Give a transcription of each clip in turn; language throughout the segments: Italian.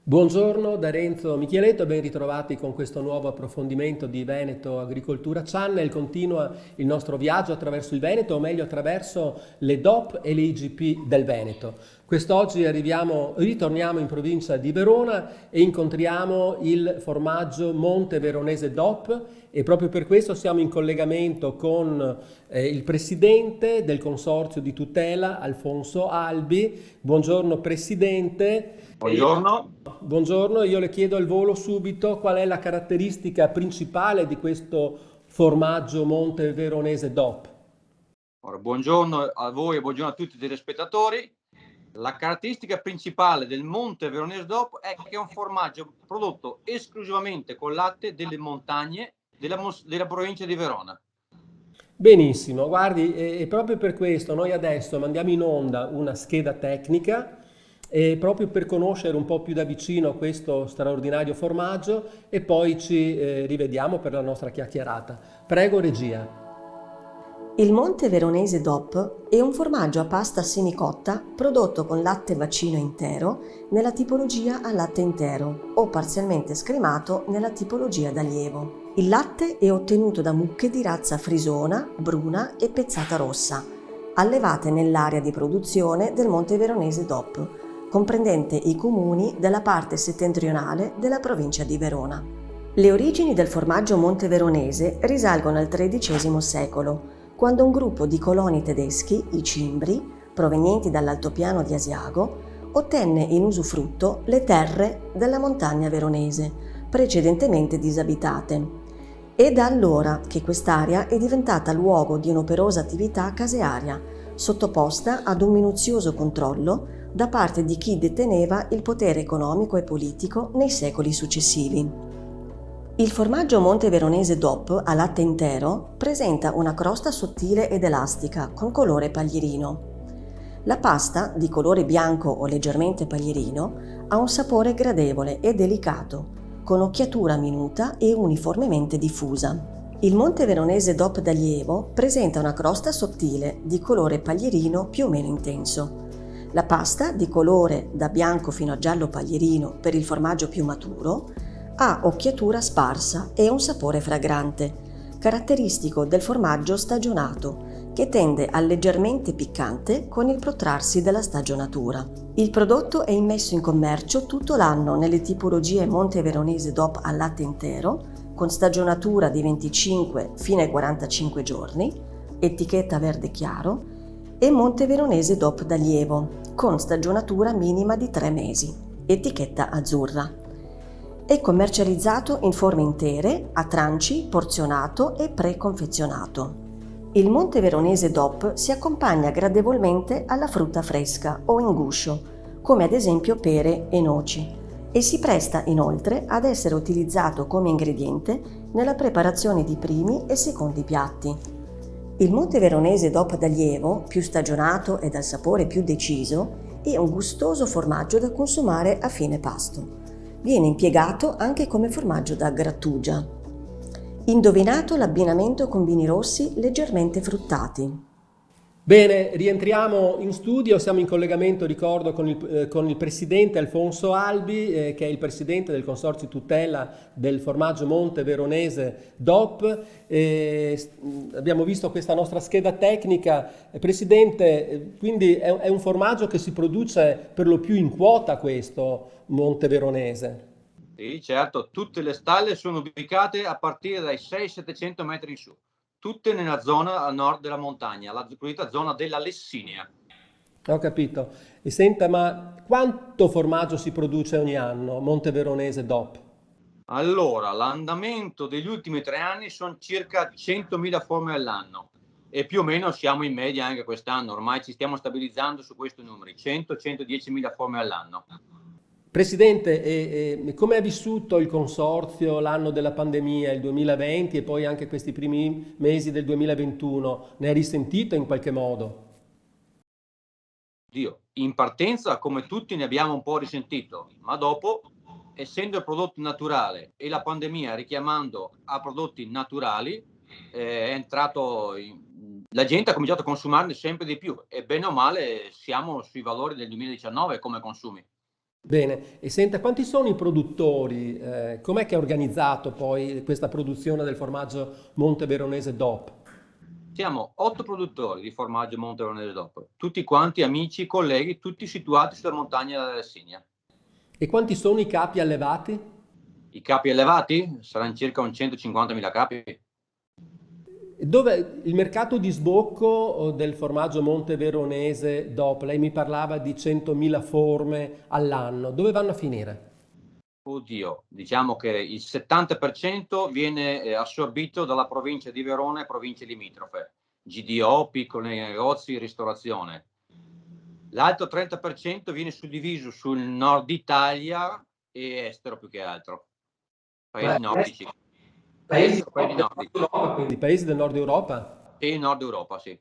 Buongiorno da Renzo Micheletto, ben ritrovati con questo nuovo approfondimento di Veneto Agricoltura Channel. Continua il nostro viaggio attraverso il Veneto, o meglio attraverso le DOP e le IGP del Veneto. Quest'oggi ritorniamo in provincia di Verona e incontriamo il formaggio Monte Veronese DOP e proprio per questo siamo in collegamento con il presidente del consorzio di tutela, Alfonso Albi. Buongiorno Presidente. Buongiorno. Buongiorno, io le chiedo al volo subito qual è la caratteristica principale di questo formaggio Monte Veronese DOP. Buongiorno a voi e buongiorno a tutti i telespettatori. La caratteristica principale del Monte Veronese DOP è che è un formaggio prodotto esclusivamente con latte delle montagne della provincia di Verona. Benissimo, guardi, e proprio per questo noi adesso mandiamo in onda una scheda tecnica proprio per conoscere un po' più da vicino questo straordinario formaggio e poi ci rivediamo per la nostra chiacchierata. Prego, regia. Il Monte Veronese DOP è un formaggio a pasta semicotta prodotto con latte vaccino intero nella tipologia a latte intero o parzialmente scremato nella tipologia d'allievo. Il latte è ottenuto da mucche di razza frisona, bruna e pezzata rossa, allevate nell'area di produzione del Monte Veronese DOP, comprendente i comuni della parte settentrionale della provincia di Verona. Le origini del formaggio Monte Veronese risalgono al XIII secolo, quando un gruppo di coloni tedeschi, i Cimbri, provenienti dall'altopiano di Asiago, ottenne in usufrutto le terre della montagna veronese, precedentemente disabitate. È da allora che quest'area è diventata luogo di un'operosa attività casearia, sottoposta ad un minuzioso controllo da parte di chi deteneva il potere economico e politico nei secoli successivi. Il formaggio Monte Veronese DOP a latte intero presenta una crosta sottile ed elastica con colore paglierino. La pasta, di colore bianco o leggermente paglierino, ha un sapore gradevole e delicato, con occhiatura minuta e uniformemente diffusa. Il Monte Veronese DOP d'allievo presenta una crosta sottile di colore paglierino più o meno intenso. La pasta, di colore da bianco fino a giallo paglierino per il formaggio più maturo, ha occhiatura sparsa e un sapore fragrante, caratteristico del formaggio stagionato, che tende al leggermente piccante con il protrarsi della stagionatura. Il prodotto è immesso in commercio tutto l'anno nelle tipologie Monte Veronese DOP al latte intero, con stagionatura di 25 fino ai 45 giorni, etichetta verde chiaro, e Monte Veronese DOP d'allievo, con stagionatura minima di 3 mesi, etichetta azzurra. È commercializzato in forme intere, a tranci, porzionato e preconfezionato. Il Monte Veronese DOP si accompagna gradevolmente alla frutta fresca o in guscio, come ad esempio pere e noci, e si presta inoltre ad essere utilizzato come ingrediente nella preparazione di primi e secondi piatti. Il Monte Veronese DOP d'allievo, più stagionato e dal sapore più deciso, è un gustoso formaggio da consumare a fine pasto. Viene impiegato anche come formaggio da grattugia. Indovinato l'abbinamento con vini rossi leggermente fruttati. Bene, rientriamo in studio, siamo in collegamento, ricordo, con il presidente Alfonso Albi, che è il presidente del consorzio tutela del formaggio Monte Veronese DOP. Abbiamo visto questa nostra scheda tecnica. Presidente, quindi è un formaggio che si produce per lo più in quota questo Monte Veronese. Sì, certo, tutte le stalle sono ubicate a partire dai 600-700 metri in su, tutte nella zona a nord della montagna, la cosiddetta zona della Lessinia. Ho capito. E senta, ma quanto formaggio si produce ogni anno, Monte Veronese DOP? Allora, l'andamento degli ultimi 3 anni sono circa 100.000 forme all'anno e più o meno siamo in media anche quest'anno, ormai ci stiamo stabilizzando su questi numeri, 100-110.000 forme all'anno. Presidente, come ha vissuto il consorzio l'anno della pandemia, il 2020 e poi anche questi primi mesi del 2021? Ne ha risentito in qualche modo? Dio, in partenza come tutti ne abbiamo un po' risentito, ma dopo, essendo il prodotto naturale e la pandemia richiamando a prodotti naturali, è entrato la gente ha cominciato a consumarne sempre di più e bene o male siamo sui valori del 2019 come consumi. Bene, e senta, quanti sono i produttori? Com'è che è organizzato poi questa produzione del formaggio monteveronese DOP? Siamo 8 produttori di formaggio monteveronese DOP, tutti quanti amici, colleghi, tutti situati sulla montagna della Lessinia. E quanti sono i capi allevati? I capi allevati saranno circa un 150.000 capi. Dove il mercato di sbocco del formaggio monteveronese DOP, lei mi parlava di 100.000 forme all'anno, dove vanno a finire? Oddio, diciamo che il 70% viene assorbito dalla provincia di Verona e province limitrofe, GDO, piccoli negozi, ristorazione. L'altro 30% viene suddiviso sul nord Italia e estero più che altro, paesi nordici. Paesi nordici. Quindi paesi del nord Europa? E nord Europa, sì.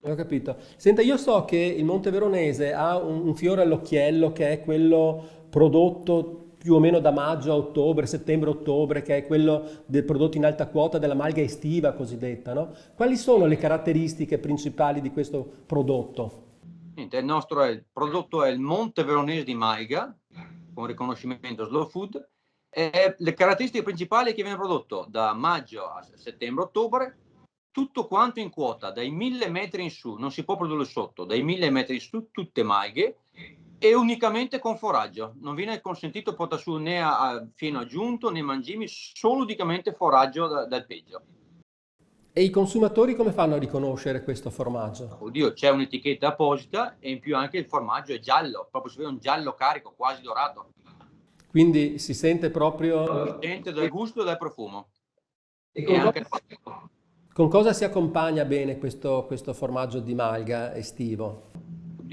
Ho capito. Senta, io so che il monteveronese ha un fiore all'occhiello che è quello prodotto più o meno da maggio a ottobre, settembre-ottobre, che è quello del prodotto in alta quota della malga estiva cosiddetta, no? Quali sono le caratteristiche principali di questo prodotto? Niente, il prodotto è il monteveronese di malga, con riconoscimento Slow Food. Le caratteristiche principali è che viene prodotto da maggio a settembre-ottobre, tutto quanto in quota, dai 1000 metri in su, non si può produrre sotto, dai 1000 metri in su, tutte malghe, e unicamente con foraggio. Non viene consentito portare su né a fieno aggiunto né mangimi, solo unicamente foraggio dal peggio. E i consumatori come fanno a riconoscere questo formaggio? Oddio, c'è un'etichetta apposita e in più anche il formaggio è giallo, proprio si vede un giallo carico, quasi dorato. Quindi si sente proprio... Si sente dal gusto e dal profumo. E E anche con cosa si accompagna bene questo formaggio di malga estivo?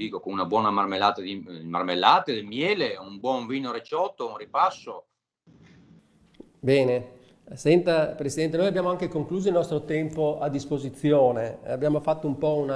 dico, con una buona marmellata marmellate, del miele, un buon vino recioto, un ripasso. Bene. Senta, Presidente, noi abbiamo anche concluso il nostro tempo a disposizione. Abbiamo fatto un po'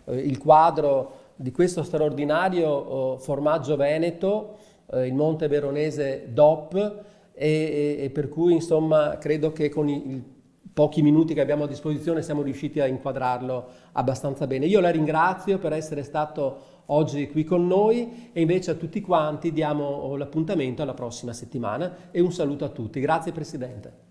il quadro di questo straordinario formaggio veneto, il monteveronese DOP, e per cui insomma credo che con i pochi minuti che abbiamo a disposizione siamo riusciti a inquadrarlo abbastanza bene. Io la ringrazio per essere stato oggi qui con noi e invece a tutti quanti diamo l'appuntamento alla prossima settimana e un saluto a tutti. Grazie Presidente.